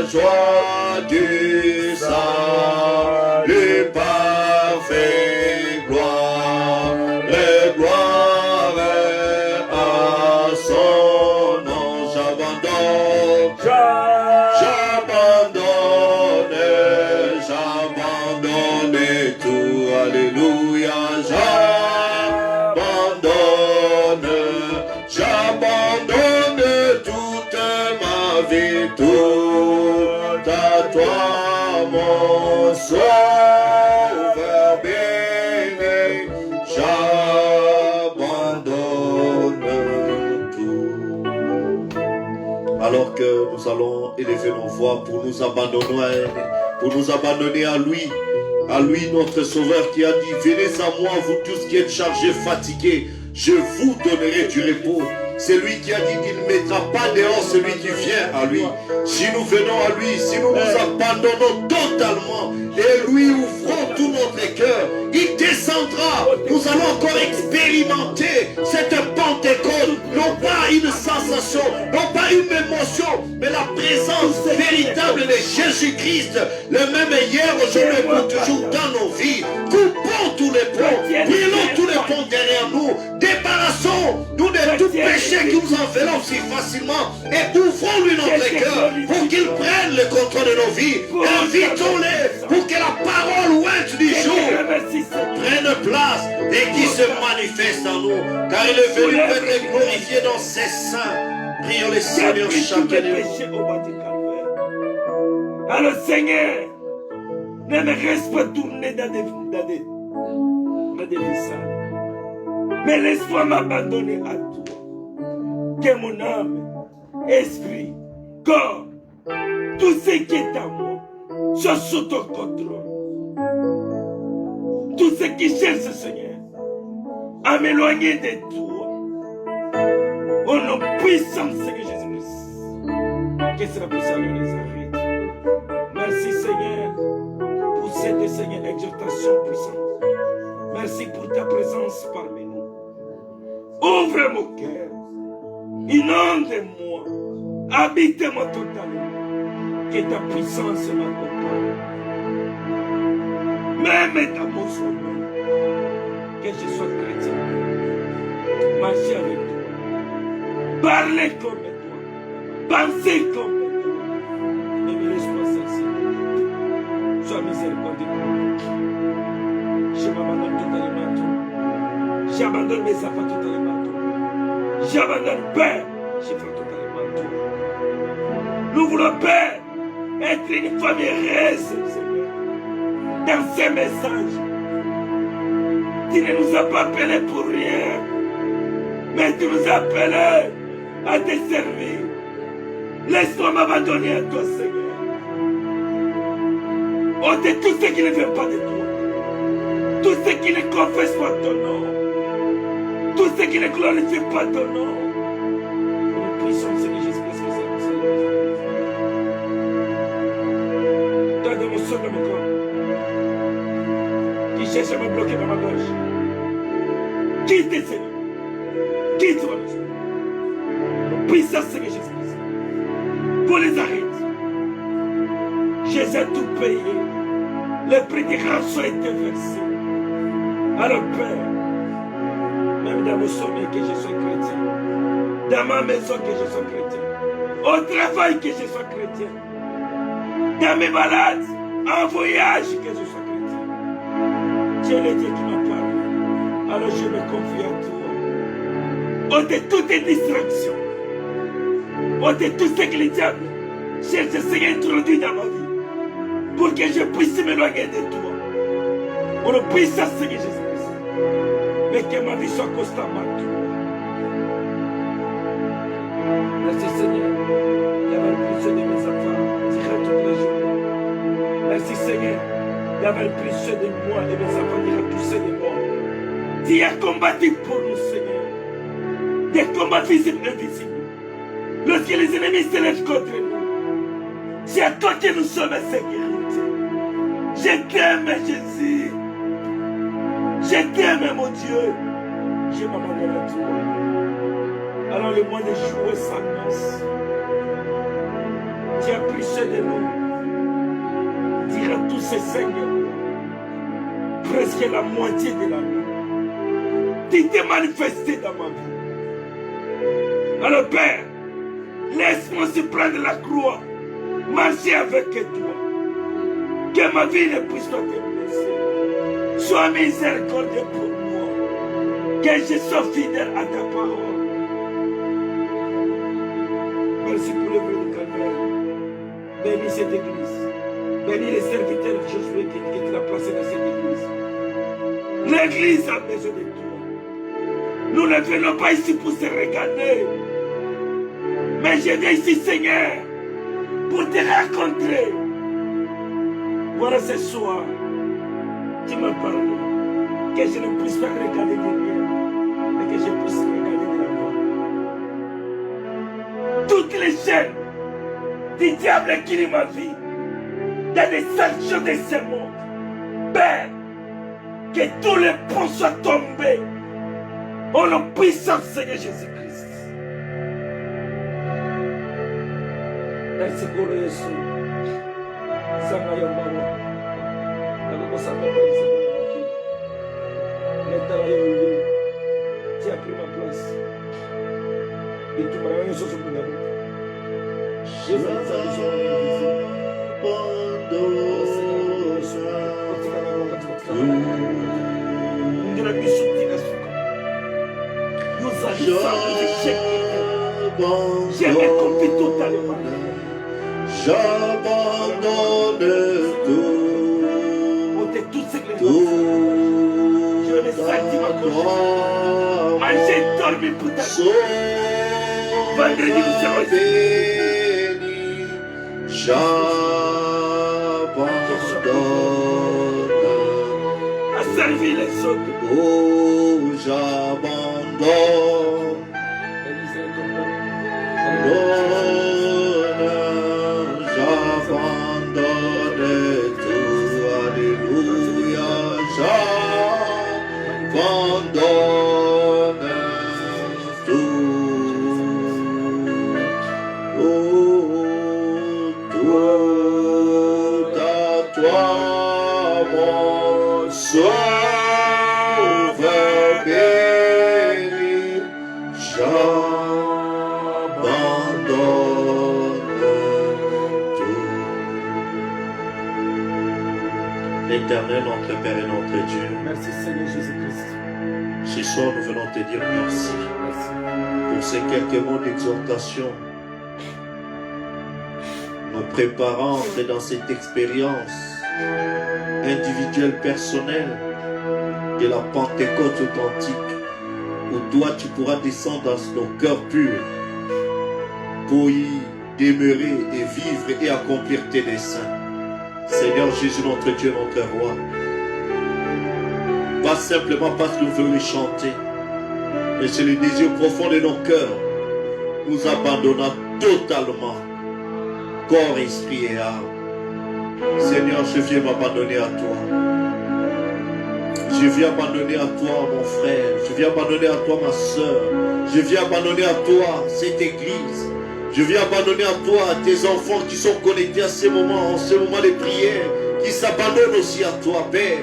joie du salut parfait, gloire, et gloire à son nom. J'abandonne, j'abandonne tout, alléluia, j'abandonne toute ma vie, tout à toi, mon sauveur béni, j'abandonne tout. Alors que nous allons élever nos voix pour nous abandonner à lui notre Sauveur qui a dit, venez à moi vous tous qui êtes chargés, fatigués, je vous donnerai du repos. C'est lui qui a dit qu'il ne mettra pas dehors celui qui vient à lui. Si nous venons à lui, si nous nous abandonnons totalement et lui ouvrons tout notre cœur, il descendra. Nous allons encore expérimenter cette Pentecôte, non pas une sensation, non pas une émotion, mais la présence véritable de Jésus-Christ, le même hier, aujourd'hui et pour toujours dans nos vies. Coupons tous les ponts, brûlons tous les ponts derrière nous, débarrassons-nous de tout péché qui nous enveloppe si facilement et ouvrons-lui notre cœur pour qu'il prenne le contrôle de nos vies. Invitons-les pour que la parole ouinte du jour prenne place et qui se manifeste en nous, car il est venu pour être glorifié dans ses seins. Prions le Seigneur chacun de nous. Alors Seigneur, ne me reste pas tourner dans des vies sales, mais laisse-moi m'abandonner à toi. Que mon âme, esprit, corps, tout ce qui est à moi, soit sous ton contrôle. Tout ce qui cherche, Seigneur, à m'éloigner de toi, au nom puissant de Seigneur Jésus-Christ, que cela puisse aller les arrêter. Merci, Seigneur, pour cette, Seigneur, exhortation puissante. Merci pour ta présence parmi nous. Ouvre mon cœur. Inonde-moi, habite-moi totalement, que ta puissance m'accompagne. Même dans mon sommeil, que je sois chrétien, marcher avec toi, parler comme toi, penser comme toi, ne me laisse pas sincère. Sois miséricordieux. Je m'abandonne totalement à toi. J'abandonne mes affaires totalement à toi. J'abandonne, Père, je fais totalement à toi. Nous voulons, Père, être une famille heureuse, Seigneur. Dans ces messages, tu ne nous as pas appelés pour rien, mais tu nous as appelés à te servir. Laisse-moi m'abandonner à toi, Seigneur. Ôte tout ce qui ne vient pas de toi, tout ce qui ne confesse pas ton nom, tout ce qui ne glorifie pas ton nom. Nous puissons, Seigneur Jésus-Christ, que ça nous soit. Toi, de mon sang de mon corps, qui cherche à me bloquer dans ma gorge, quitte, Seigneur. Quitte-moi, Seigneur. Nous puissons, Seigneur Jésus-Christ, pour les arrêter. Jésus a tout payé. Le prix de rançon a été versé. Alors, Père, même dans mon sommeil que je sois chrétien, dans ma maison que je sois chrétien, au travail que je sois chrétien, dans mes malades, en voyage que je sois chrétien. Tu es le Dieu qui m'a parlé. Alors je me confie à toi. Ôte toutes les distractions. Ôte tout ce que le diable cherche à s'introduire dans ma vie pour que je puisse m'éloigner de toi. Pour le puissant Seigneur Jésus-Christ. Mais que ma vie soit constamment à toi. Merci Seigneur. D'avoir le précieux de mes enfants dira toutes les journées. Merci Seigneur. D'avoir le précieux de moi et mes enfants dira tous de moi. Tu as combattu pour nous Seigneur. Des combats visibles et invisibles. Lorsque les ennemis se lèvent contre nous, c'est à toi que nous sommes à sécurité. Je t'aime Jésus. Je t'aime mon Dieu. Je m'abandonne à toi. Alors le mois de juillet s'annonce. Tu as pris soin de nous. Dire à tous ces Seigneurs, presque la moitié de la nuit, tu t'es manifesté dans ma vie. Alors Père, laisse-moi se prendre la croix, marcher avec toi, que ma vie ne puisse pas te blesser. Sois miséricordieux pour moi, que je sois fidèle à ta parole. Merci pour le vrai du calvaire. Bénis cette église. Bénis les serviteurs de Josué qui tu l'as placé dans cette église. L'église a besoin de toi. Nous ne venons pas ici pour se regarder. Mais je viens ici, Seigneur, pour te rencontrer. Voilà ce soir, tu m'as parlé. Que je ne puisse pas regarder derrière, mais que je puisse regarder de l'avant. Toutes les chaînes du diable qui est ma vie, dans des sanctions de ce monde, Père, que tous les ponts soient tombés. Au nom puissant Seigneur Jésus-Christ. Merci pour le Jésus. Sangaya Mama. D'abord, ça m'a pas tu as pris ma place. Et tu m'as donné une chose pour la route. J'ai fait ça de son j'aimerais compter totalement. J'abandonne tout. On t'est tous éclairés. Je vais me sentir ma couche. Manger, dormir pour ta vie. Vendredi, nous serons ici. J'abandonne. À servir les autres. Oh, j'abandonne. J'abandonne tout, alléluia, j'abandonne tout, oh, tout à toi, mon sauveur béni, Éternel, notre Père et notre Dieu, merci Seigneur Jésus-Christ. Ce soir, nous venons te dire merci, pour ces quelques mots d'exhortation, nous préparant à entrer dans cette expérience individuelle, personnelle de la Pentecôte authentique, où toi tu pourras descendre dans nos cœurs purs pour y demeurer et vivre et accomplir tes desseins. Seigneur Jésus, notre Dieu, notre Roi, pas simplement parce que nous voulons les chanter, mais c'est le désir profond de nos cœurs. Nous abandonnons totalement corps, esprit et âme. Seigneur, je viens m'abandonner à toi. Je viens abandonner à toi, mon frère. Je viens abandonner à toi, ma soeur. Je viens abandonner à toi, cette église. Je viens abandonner à toi tes enfants qui sont connectés à ces moments, en ce moment de prière, qui s'abandonnent aussi à toi, Père.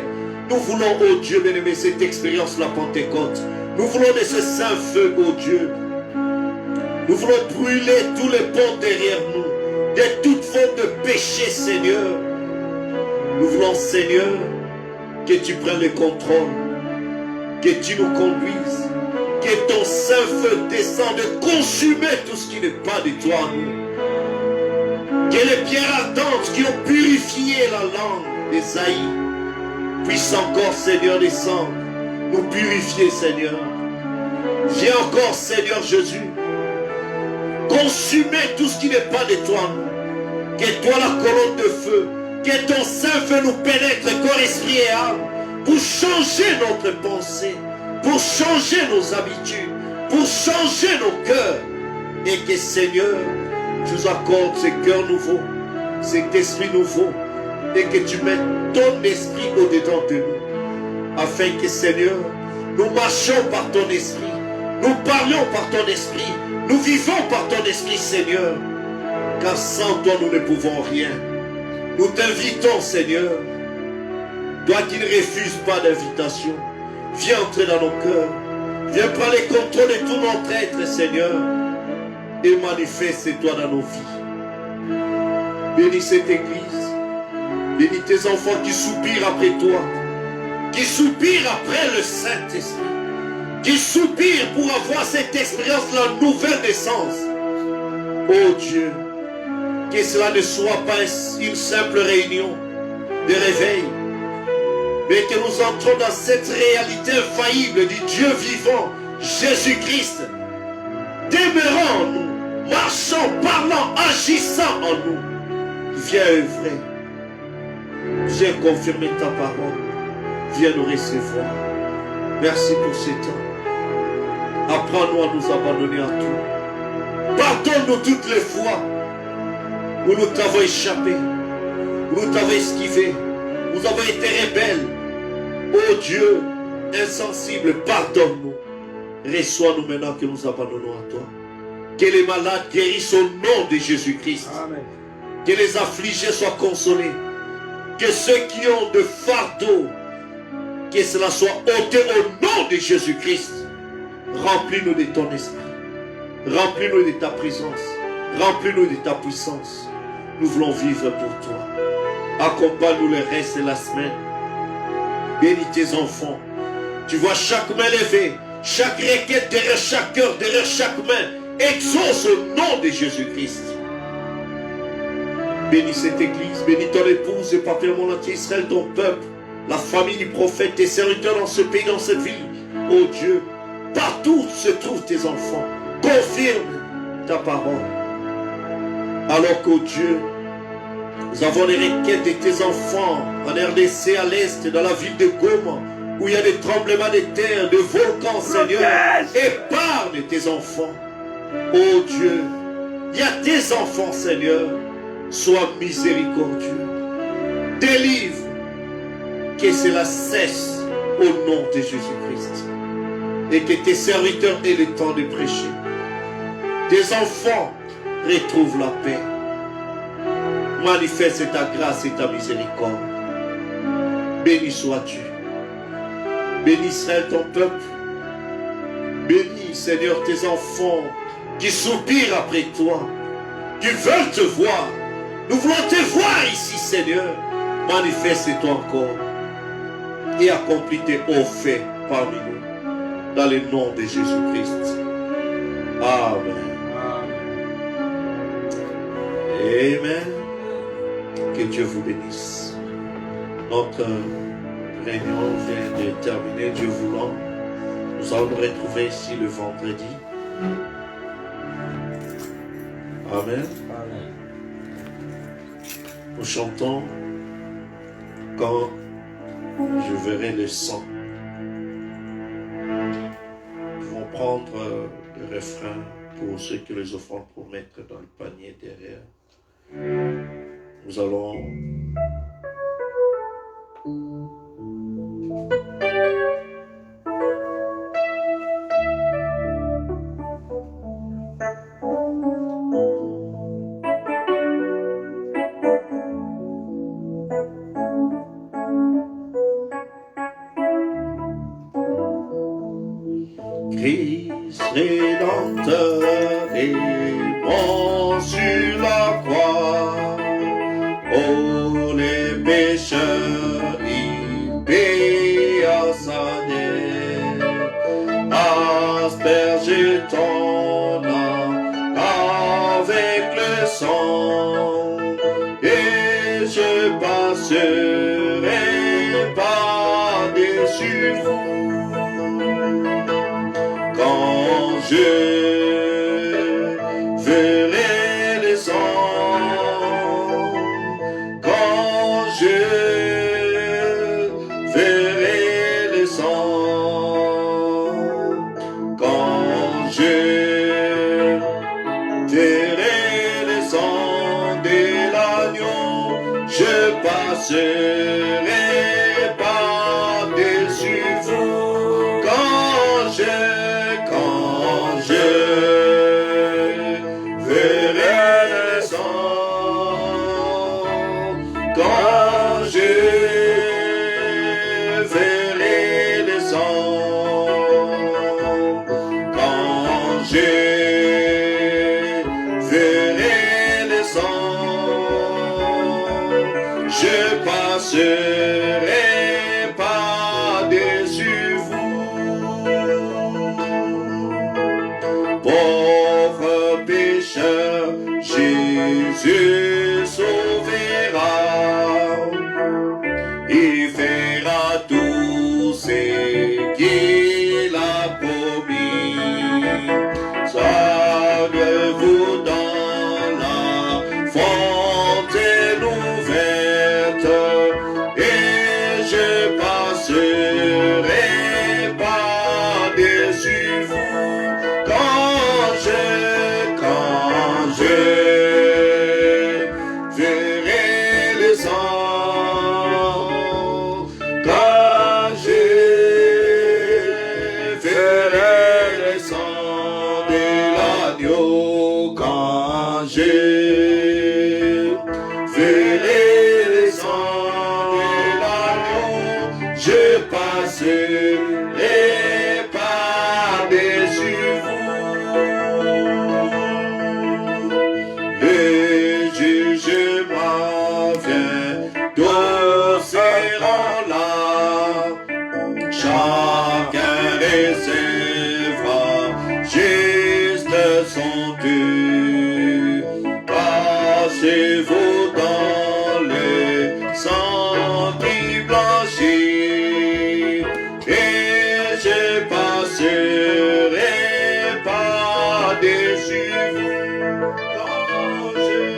Nous voulons, oh Dieu bien-aimé, cette expérience, la Pentecôte. Nous voulons de ce saint feu, oh Dieu. Nous voulons brûler tous les ponts derrière nous, de toute forme de péché, Seigneur. Nous voulons, Seigneur, que tu prennes le contrôle, que tu nous conduises. Que ton saint feu descende de consumer tout ce qui n'est pas de toi en nous. Que les pierres ardentes qui ont purifié la langue d'Ésaïe puissent encore, Seigneur, descendre, nous purifier, Seigneur. Viens encore, Seigneur Jésus, consumer tout ce qui n'est pas de toi en nous. Que toi, la colonne de feu, que ton saint feu nous pénètre, corps, esprit et âme, pour changer notre pensée, pour changer nos habitudes, pour changer nos cœurs. Et que Seigneur, tu nous accordes ce cœur nouveau, cet esprit nouveau, et que tu mettes ton esprit au-dedans de nous, afin que Seigneur, nous marchions par ton esprit, nous parlions par ton esprit, nous vivons par ton esprit, Seigneur. car sans toi nous ne pouvons rien. Nous t'invitons, Seigneur, toi qui ne refuses pas d'invitation, viens entrer dans nos cœurs, viens prendre le contrôle de tout notre être, Seigneur, et manifeste-toi dans nos vies. Bénis cette église, bénis tes enfants qui soupirent après toi, qui soupirent après le Saint-Esprit, qui soupirent pour avoir cette expérience, la nouvelle naissance. Oh Dieu, que cela ne soit pas une simple réunion de réveil, mais que nous entrons dans cette réalité infaillible du Dieu vivant, Jésus-Christ, demeurant en nous, marchant, parlant, agissant en nous. Viens œuvrer, viens confirmer ta parole, viens nous recevoir. Merci pour ce temps. Apprends-nous à nous abandonner à toi. Pardonne-nous toutes les fois où nous t'avons échappé, où nous t'avons esquivé, où nous avons été rebelles. Oh Dieu, insensible, pardonne-nous. Reçois-nous maintenant que nous abandonnons à toi. Que les malades guérissent au nom de Jésus-Christ. Amen. Que les affligés soient consolés. Que ceux qui ont de fardeaux, que cela soit ôté au nom de Jésus-Christ. Remplis-nous de ton esprit. Remplis-nous de ta présence. Remplis-nous de ta puissance. Nous voulons vivre pour toi. Accompagne-nous le reste de la semaine. Bénis tes enfants. Tu vois chaque main levée, chaque requête derrière chaque cœur, derrière chaque main. Exauce au nom de Jésus-Christ. Bénis cette église, bénis ton épouse et papa mon entier Israël, ton peuple, la famille du prophète, tes serviteurs dans ce pays, dans cette ville. Oh Dieu, partout se trouvent tes enfants. Confirme ta parole. Alors qu'au Dieu, nous avons les requêtes de tes enfants en RDC, à l'est, dans la ville de Goma, où il y a des tremblements de terre, de volcans, Seigneur. Épargne tes enfants. Oh Dieu, il y a tes enfants, Seigneur. Sois miséricordieux. Délivre. Que cela cesse au nom de Jésus-Christ. Et que tes serviteurs aient le temps de prêcher. Tes enfants retrouvent la paix. Manifeste ta grâce et ta miséricorde. Béni sois-tu. Bénis Israël ton peuple. Bénis Seigneur tes enfants qui soupirent après toi, qui veulent te voir. Nous voulons te voir ici, Seigneur. Manifeste-toi encore et accomplis tes hauts faits parmi nous. Dans le nom de Jésus-Christ. Amen. Amen. Que Dieu vous bénisse. Notre réunion vient de terminer, Dieu voulant. Nous allons nous retrouver ici le vendredi. Amen. Nous chantons quand je verrai le sang. Nous allons prendre le refrain pour ceux qui les offrent pour mettre dans le panier derrière. Nous allons Christ rédempteur est mort sur la croix. Oh les pécheurs, il paya sa dette. Asperge ton âme avec le sang, et je passerai par-dessus vous. Quand je verrai le sang, quand je verrai le sang, quand je verrai le sang de l'agneau, je passerai par-dessus vous. Quand je verrai le sang, je passerai par-dessus vous. Pauvre pécheur, Jésus sauvera. Il fera tout ce qu'il a promis. Savez-vous dans la fontaine ouverte, et je passerai par-dessus vous quand je verrai les sangs, quand je verrai les sangs de l'agneau, quand je verrai les sangs de l'agneau, je passerai par-dessus vous. Le jugement vient, tous seront là. Chacun recevra juste son dû. Passez-vous dans le sang qui blanchit, et je passerai par-dessus vous quand je